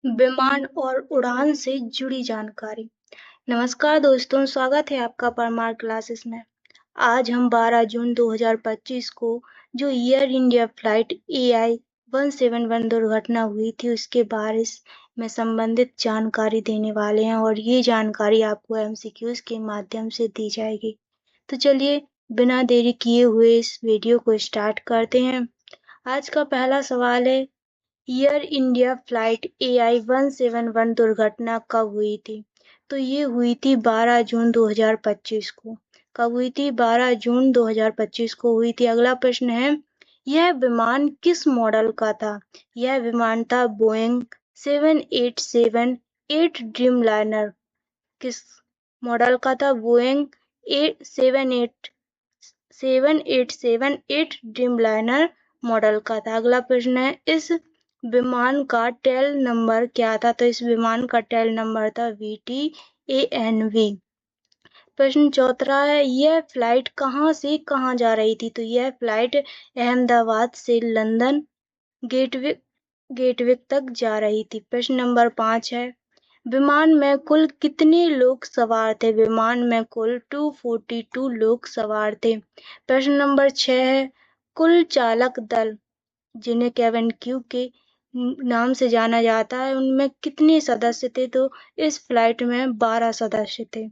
विमान और उड़ान से जुड़ी जानकारी। नमस्कार दोस्तों, स्वागत है आपका परमार क्लासेस में। आज हम 12 जून 2025 को जो एयर इंडिया फ्लाइट AI 171 दुर्घटना हुई थी उसके बारे में संबंधित जानकारी देने वाले हैं और ये जानकारी आपको MCQs के माध्यम से दी जाएगी। तो चलिए बिना देरी किए हुए इस वीडियो को स्टार्ट करते हैं। आज का पहला सवाल है, एयर इंडिया फ्लाइट AI 171 दुर्घटना कब हुई थी? तो ये हुई थी 12 जून 2025 को। कब हुई थी? 12 जून 2025 को हुई थी। अगला प्रश्न है, यह विमान किस मॉडल का था? यह विमान था बोइंग 787-8 ड्रीम लाइनर। किस मॉडल का था? बोइंग 787-8 ड्रीम लाइनर मॉडल का था। अगला प्रश्न है, इस विमान का टेल नंबर क्या था? तो इस विमान का टेल नंबर था VTANV। प्रश्न चौथा है, यह फ्लाइट कहाँ से कहाँ जा रही थी? तो यह फ्लाइट अहमदाबाद से लंदन गेटविक तक जा रही थी। प्रश्न नंबर 5 है, विमान में कुल कितने लोग सवार थे? विमान में कुल 242 लोग सवार थे। प्रश्न नंबर 6 है, कुल चालक दल जिन्हें केबिन क्रू के नाम से जाना जाता है उनमें कितने सदस्य थे? तो इस फ्लाइट में 12 सदस्य थे।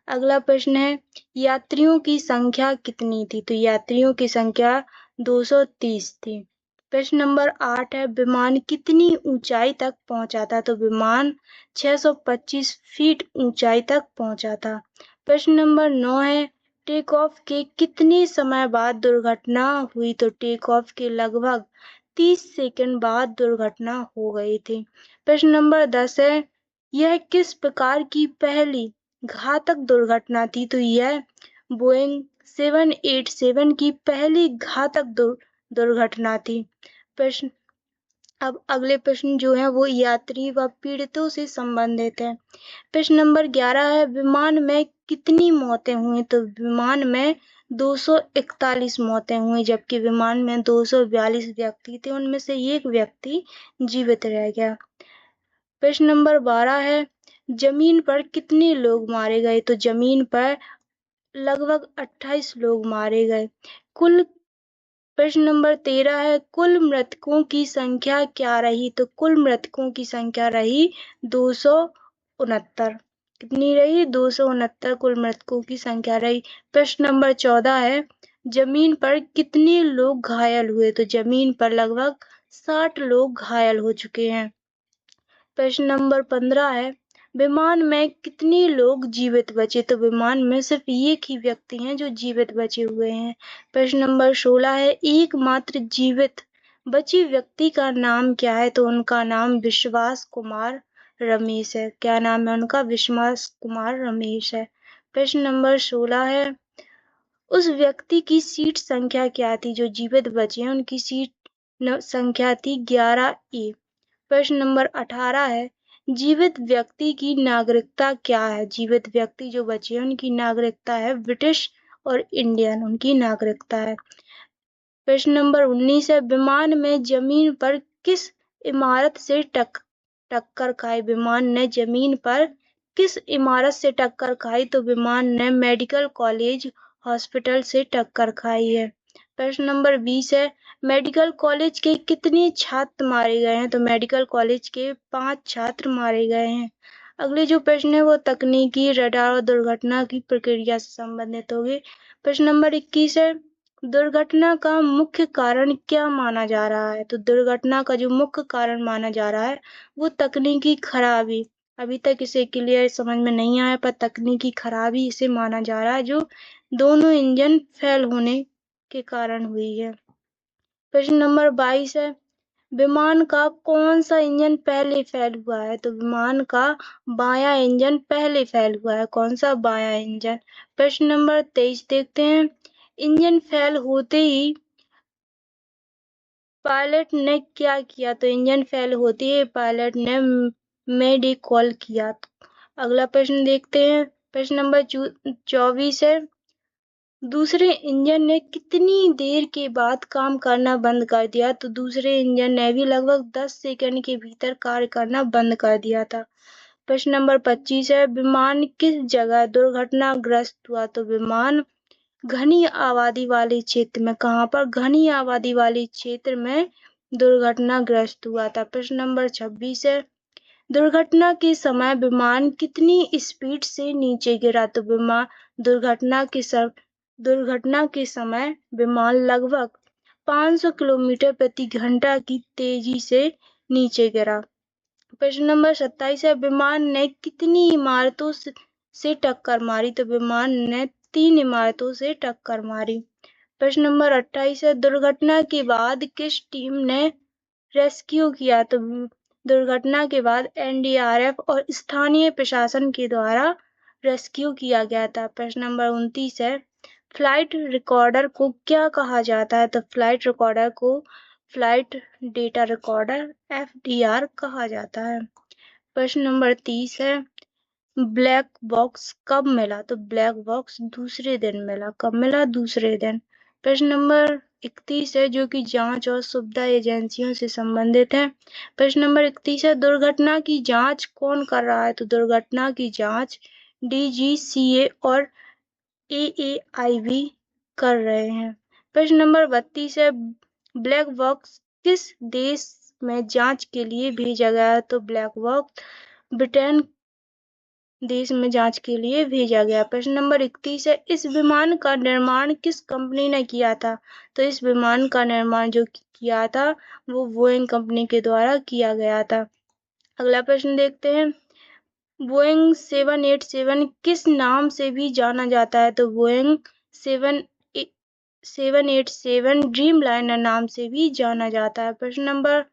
अगला प्रश्न है, यात्रियों की संख्या कितनी थी? तो यात्रियों की संख्या 230 थी। प्रश्न नंबर 8 है, विमान कितनी ऊंचाई तक पहुंचा था? तो विमान 625 फीट ऊंचाई तक पहुंचा था। प्रश्न नंबर 9 है, टेक ऑफ के कितने समय बाद दुर्घटना हुई? तो टेक ऑफ के लगभग 30 सेकंड बाद दुर्घटना हो गई थी। प्रश्न नंबर 10 है, यह किस प्रकार की पहली घातक दुर्घटना थी? तो यह बोइंग 787 की पहली घातक दुर्घटना थी। प्रश्न अब अगले प्रश्न जो है वो यात्री व पीड़ितों से संबंधित है। प्रश्न नंबर 11 है, विमान में कितनी मौतें हुई? तो विमान में 241 मौतें हुई, जबकि विमान में 242 व्यक्ति थे, उनमें से एक व्यक्ति जीवित रह गया। प्रश्न नंबर 12 है, जमीन पर कितने लोग मारे गए? तो जमीन पर लगभग 28 लोग मारे गए। कुल प्रश्न नंबर 13 है, कुल मृतकों की संख्या क्या रही? तो कुल मृतकों की संख्या रही 269। कितनी रही? 269 कुल मृतकों की संख्या रही। प्रश्न नंबर 14 है, जमीन पर कितने लोग घायल हुए? तो जमीन पर लगभग 60 लोग घायल हो चुके हैं। प्रश्न नंबर 15 है, विमान में कितने लोग जीवित बचे? तो विमान में सिर्फ एक ही व्यक्ति हैं जो जीवित बचे हुए हैं। प्रश्न नंबर 16 है, एकमात्र जीवित बचे व्यक्ति का नाम क्या है? तो उनका नाम विश्वास कुमार रमेश है। क्या नाम है उनका? विश्वास कुमार रमेश है। प्रश्न नंबर 16 है, उस व्यक्ति की सीट संख्या क्या थी? जो जीवित बचे हैं उनकी सीट संख्या थी 11A। प्रश्न नंबर 18 है, जीवित व्यक्ति की नागरिकता क्या है? जीवित व्यक्ति जो बचे हैं उनकी नागरिकता है ब्रिटिश और इंडियन, उनकी नागरिकता है। प्रश्न नंबर 19 है, विमान में जमीन पर किस इमारत से टक्कर खाई? विमान ने जमीन पर किस इमारत से टक्कर खाई? तो विमान ने मेडिकल कॉलेज हॉस्पिटल से टक्कर खाई है। प्रश्न नंबर 20 है, मेडिकल कॉलेज के कितने छात्र मारे गए हैं? तो मेडिकल कॉलेज के 5 छात्र मारे गए हैं। अगले जो प्रश्न है वो तकनीकी रडार और दुर्घटना की प्रक्रिया से संबंधित होगी। प्रश्न नंबर 21 है, दुर्घटना का मुख्य कारण क्या माना जा रहा है? तो दुर्घटना का जो मुख्य कारण माना जा रहा है वो तकनीकी खराबी। अभी तक इसे क्लियर समझ में नहीं आया पर तकनीकी खराबी इसे माना जा रहा है जो दोनों इंजन फेल होने के कारण हुई है। प्रश्न नंबर 22 है, विमान का कौन सा इंजन पहले फेल हुआ है? तो विमान का बायां इंजन पहले फेल हुआ है। कौन सा? बायां इंजन। प्रश्न नंबर 23 देखते हैं, इंजन फेल होते ही पायलट ने क्या किया? तो इंजन फेल होते ही पायलट ने मेडी कॉल किया। अगला प्रश्न देखते हैं, प्रश्न नंबर 24 है, दूसरे इंजन ने कितनी देर के बाद काम करना बंद कर दिया? तो दूसरे इंजन ने भी लगभग 10 सेकंड के भीतर कार्य करना बंद कर दिया था। प्रश्न नंबर 25 है, विमान किस जगह दुर्घटनाग्रस्त हुआ? तो विमान घनी आबादी वाले क्षेत्र में, कहाँ पर? घनी आबादी वाले क्षेत्र में दुर्घटनाग्रस्त हुआ था। प्रश्न नंबर 26 है, दुर्घटना के समय विमान कितनी स्पीड से नीचे गिरा? तो विमान दुर्घटना के समय विमान लगभग 500 किलोमीटर प्रति घंटा की तेजी से नीचे गिरा। प्रश्न नंबर 27 है, विमान ने कितनी इमारतों से टक्कर मारी? तो विमान ने 3 इमारतों से टक्कर मारी। प्रश्न नंबर 28 है, दुर्घटना के बाद किस टीम ने रेस्क्यू किया? तो दुर्घटना के बाद एनडीआरएफ और स्थानीय प्रशासन के द्वारा रेस्क्यू किया गया था। प्रश्न नंबर 29 है, फ्लाइट रिकॉर्डर को क्या कहा जाता है? तो फ्लाइट रिकॉर्डर को फ्लाइट डेटा रिकॉर्डर एफडीआर कहा जाता है। प्रश्न नंबर 30 है, ब्लैक बॉक्स कब मिला? तो ब्लैक बॉक्स दूसरे दिन मिला। कब मिला? दूसरे दिन। प्रश्न नंबर 31 है, जो कि जांच और सुविधा एजेंसियों से संबंधित है। प्रश्न नंबर 31 है, दुर्घटना की जांच कौन कर रहा है? तो दुर्घटना की जांच डीजीसीए और एएआईबी कर रहे हैं। प्रश्न नंबर 32 है, ब्लैक बॉक्स किस देश में जांच के लिए भेजा गया? तो ब्लैक बॉक्स ब्रिटेन देश में जांच के लिए भेजा गया। प्रश्न नंबर 31 है, इस विमान का निर्माण किस कंपनी ने किया था? तो इस विमान का निर्माण जो किया था वो बोइंग कंपनी के द्वारा किया गया था। अगला प्रश्न देखते हैं, बोइंग 787 किस नाम से भी जाना जाता है? तो बोइंग 787 ड्रीम लाइनर नाम से भी जाना जाता है। प्रश्न नंबर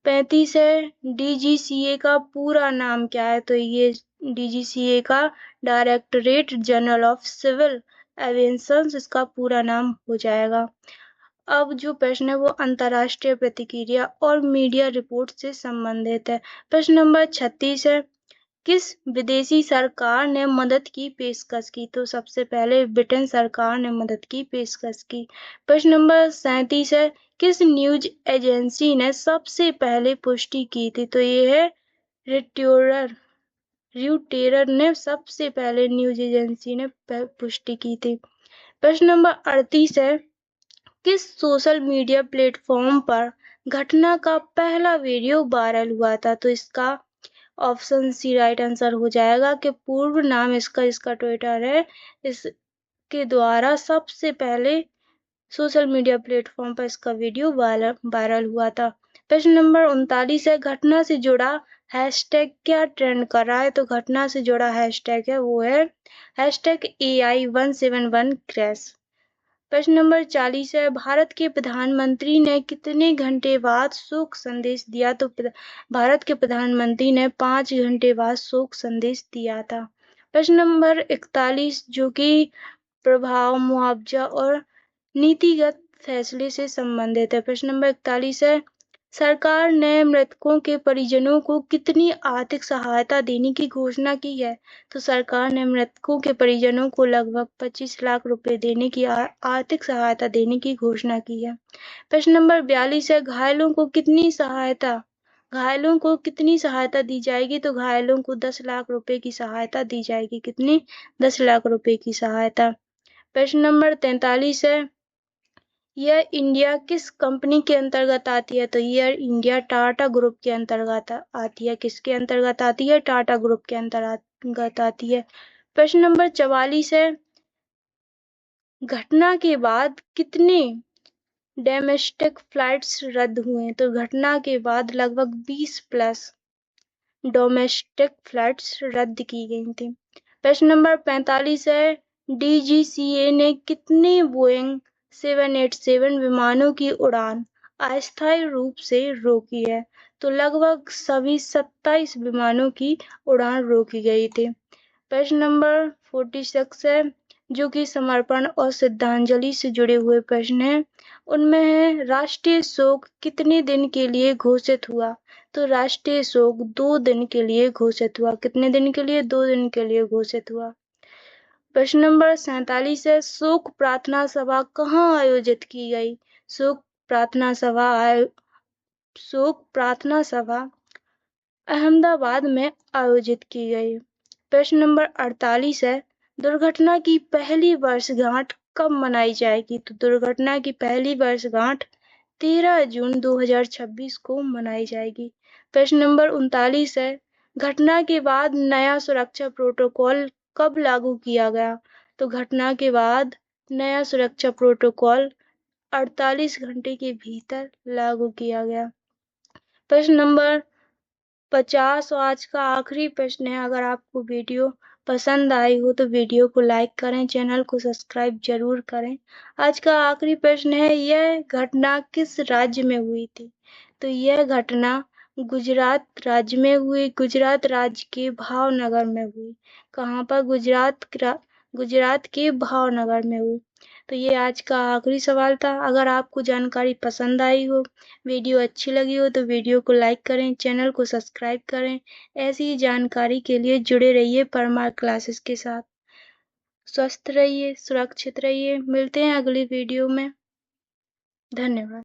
35 है, डीजीसीए का पूरा नाम क्या है? तो ये डीजीसीए का directorate general of civil aviation इसका पूरा नाम हो जाएगा। अब जो प्रश्न है वो अंतर्राष्ट्रीय प्रतिक्रिया और मीडिया रिपोर्ट से संबंधित है। प्रश्न नंबर 36 है, किस विदेशी सरकार ने मदद की पेशकश की? तो सबसे पहले ब्रिटेन सरकार ने मदद की पेशकश की। प्रश्न नंबर 37 है, किस न्यूज एजेंसी ने सबसे पहले पुष्टि की थी? तो ये है रियूटेरर ने सबसे पहले न्यूज एजेंसी ने पुष्टि की थी। प्रश्न नंबर 38 है, किस सोशल मीडिया प्लेटफॉर्म पर घटना का पहला वीडियो वायरल हुआ था? तो इसका ऑप्शन सी राइट आंसर हो जाएगा कि पूर्व नाम इसका ट्विटर है, इसके द्वारा सबसे पहले सोशल मीडिया प्लेटफॉर्म पर इसका वीडियो वायरल हुआ था। प्रश्न नंबर 39 है, घटना से जुड़ा हैशटैग क्या ट्रेंड कर रहा है? तो घटना से जुड़ा हैशटैग है वो है हैशटैग AI171 क्रैश। प्रश्न नंबर 40 है, भारत के प्रधानमंत्री ने कितने घंटे बाद शोक संदेश दिया? तो भारत के प्रधानमंत्री ने 5 घंटे बाद शोक संदेश दिया था। प्रश्न नंबर 41, जो कि प्रभाव, मुआवजा और नीतिगत फैसले से संबंधित है। प्रश्न नंबर 41 है, सरकार ने मृतकों के परिजनों को कितनी आर्थिक सहायता देने की घोषणा की है? तो सरकार ने मृतकों के परिजनों को लगभग 25 लाख रुपए देने की आर्थिक सहायता देने की घोषणा की है। प्रश्न नंबर 42 है, घायलों को कितनी सहायता दी जाएगी? तो घायलों को 10 लाख रुपए की सहायता दी जाएगी। कितनी? 10 लाख रुपए की सहायता। प्रश्न नंबर 43 है, एयर इंडिया किस कंपनी के अंतर्गत आती है? तो एयर इंडिया टाटा ग्रुप के अंतर्गत आती है। किसके अंतर्गत आती है? टाटा ग्रुप के अंतर्गत आती है। प्रश्न नंबर 44 है, घटना के बाद कितने डोमेस्टिक फ्लाइट्स रद्द हुए? तो घटना के बाद लगभग 20 प्लस डोमेस्टिक फ्लाइट्स रद्द की गई थी। प्रश्न नंबर 45 है, डीजीसीए ने कितने बोइंग 787 विमानों की उड़ान अस्थायी रूप से रोकी है? तो लगभग सभी 27 विमानों की उड़ान रोकी गई थी। प्रश्न नंबर 46 है, जो कि समर्पण और श्रद्धांजलि से जुड़े हुए प्रश्न हैं। उनमें है, राष्ट्रीय शोक कितने दिन के लिए घोषित हुआ? तो राष्ट्रीय शोक 2 दिन के लिए घोषित हुआ। कितने दिन के लिए? 2 दिन के लिए घोषित हुआ। प्रश्न नंबर 47 है, शोक प्रार्थना सभा कहाँ आयोजित की गई? शोक प्रार्थना सभा अहमदाबाद में आयोजित की गई। प्रश्न नंबर 48 है, दुर्घटना की पहली वर्षगांठ कब मनाई जाएगी? तो दुर्घटना की पहली वर्षगांठ 13 जून 2026 को मनाई जाएगी। प्रश्न नंबर 39 है, घटना के बाद नया सुरक्षा प्रोटोकॉल कब लागू किया गया? तो घटना के बाद नया सुरक्षा प्रोटोकॉल 48 घंटे के भीतर लागू किया गया। प्रश्न नंबर 50 और आज का आखिरी प्रश्न है, अगर आपको वीडियो पसंद आई हो तो वीडियो को लाइक करें, चैनल को सब्सक्राइब जरूर करें। आज का आखिरी प्रश्न है, यह घटना किस राज्य में हुई थी? तो यह घटना गुजरात राज्य में हुई, गुजरात राज्य के भावनगर में हुई। कहाँ पर? गुजरात के भावनगर में हुई। तो ये आज का आखिरी सवाल था। अगर आपको जानकारी पसंद आई हो, वीडियो अच्छी लगी हो तो वीडियो को लाइक करें, चैनल को सब्सक्राइब करें। ऐसी ही जानकारी के लिए जुड़े रहिए परमार क्लासेस के साथ। स्वस्थ रहिए, सुरक्षित रहिए। मिलते हैं अगली वीडियो में। धन्यवाद।